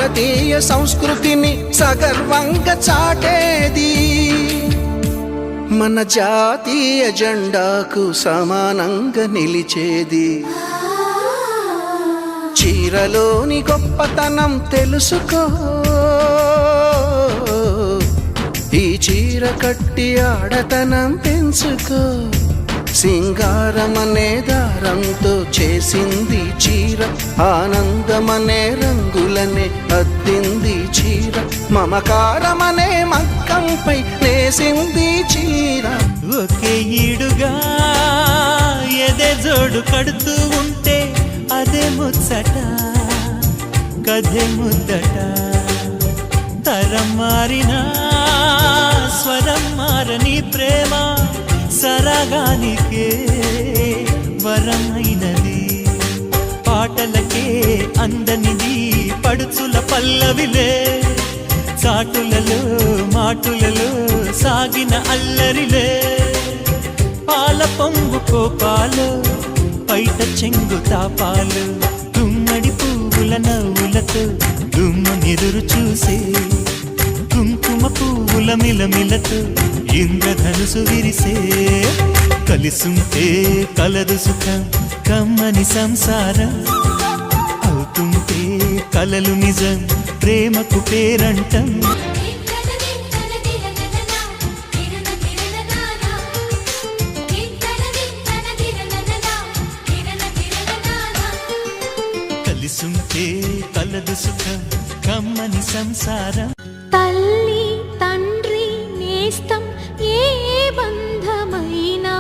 భారతీయ సంస్కృతిని సగర్వంగా చాటేది, మన జాతీయ జెండాకు సమానంగా నిలిచేది. చీరలోని గొప్పతనం తెలుసుకో, ఈ చీర కట్టి ఆడతనం పెంచుకో. సింగారమనే దారంతో చేసింది చీర, ఆనందమనే రంగులనే అద్దింది చీర, మమకారమనే మక్కంపై నేసింది చీర. ఒకే ఈడుగా ఎదే జోడు కడుతూ ఉంటే అదే ముచ్చట, కథే ముద్దట. తరం మారినా స్వరం మారని ప్రేమ సరగానికే వరమైనది. పాటలకే అందనిది పడుచుల పల్లవిలే, చాటులలో మాటులలో సాగిన అల్లరిలే. పాల పొంగు కోపాలు, పైట చెంగు తాపాలు, గుమ్మడి పువ్వుల నవ్వులతో గుమ్మనిదురు చూసే, కుంకుమ పువ్వుల మిలమిలతో ఇంద్రధనుసు విరిసే. కలిసుంటే కలదు సుఖం, కమ్మని సంసారం అవుతుంటే కలలు నిజం, ప్రేమకు పేరంటం. కలిసుంటే కలదు సుఖం, కమ్మని సంసారం. తల్లి తండ్రి నేస్తం ఏ బంధమైనా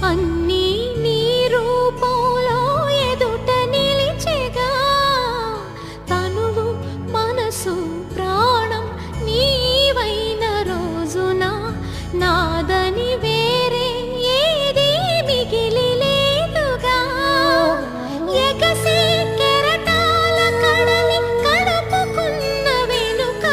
అన్నీ నీ రూపంలో ఎదుట నిలిచెగా. తనువు మనసు ప్రాణం నీవైన రోజున నాదని వేరే ఏది మిగిలి లేదుగా. ఎగసే కెరటాల కడలి కడుపుకున్న వెనుక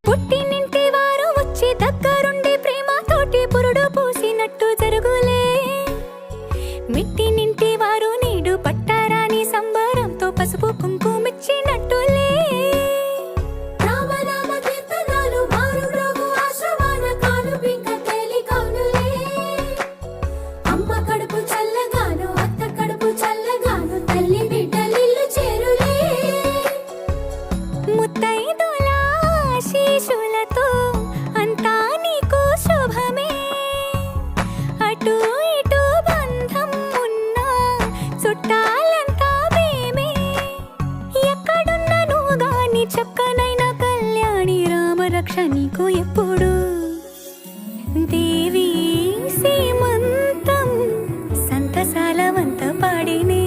పుట్టినింటి వారు వచ్చి దగ్గరుండి ప్రేమతోటి పురుడు పూసినట్టు జరుగులే. మిట్టినింటి వారు నీడు పట్టారాని సంబరంతో పసుపు కుంకుమిచ్చినట్టులే. రామనామ కీర్తనాలు మారు రోగు ఆశ్రమాన కాను బింక తేలికౌనులే. అమ్మ కడుపు చల్లగాను అత్త కడుపు చల్లగాను తల్లి బిడ్డలిల్లు చేరులే. ముత్తైదుల ఆశీస్సులతో అంతా నీకు శుభమే. అటు ఇటు బంధం ఉన్నా చుట్టాలంతా మేమే. ఎక్కడున్నను గాని చక్కనైన కళ్యాణి రామరక్ష నీకు ఎప్పుడు. దేవి సీమంతం సంతసాల వంత పాడినే.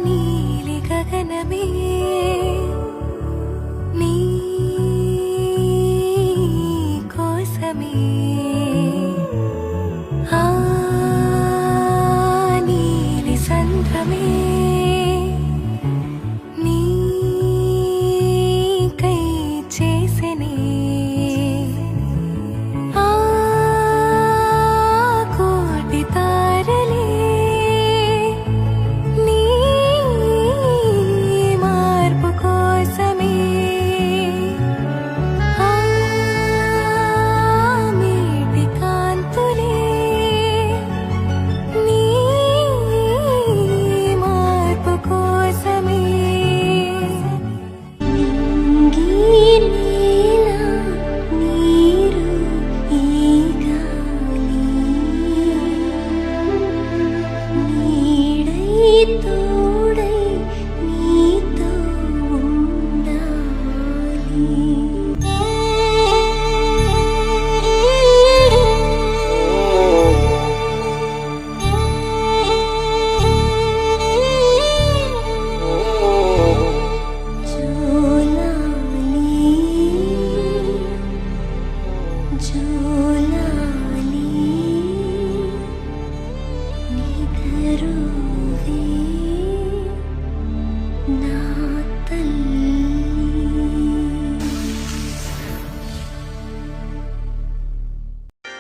నీలి గగనమే నీ కోసమే. నీలి సంద్రమే నీకై చేసెనే. కోటి తారలే నీ మార్పు కోసమే. మేటి కాంతులే నీ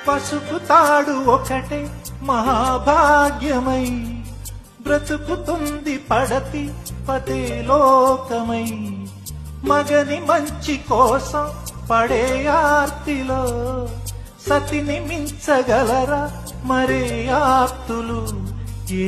పసుపు తాడు ఒకటే మహాభాగ్యమై బ్రతుకుతుంది పడతి పదే లోకమై మగని మంచి కోసం పడే ఆర్తిలో సతిని మించగలరా మరే ఆప్తులు ఏ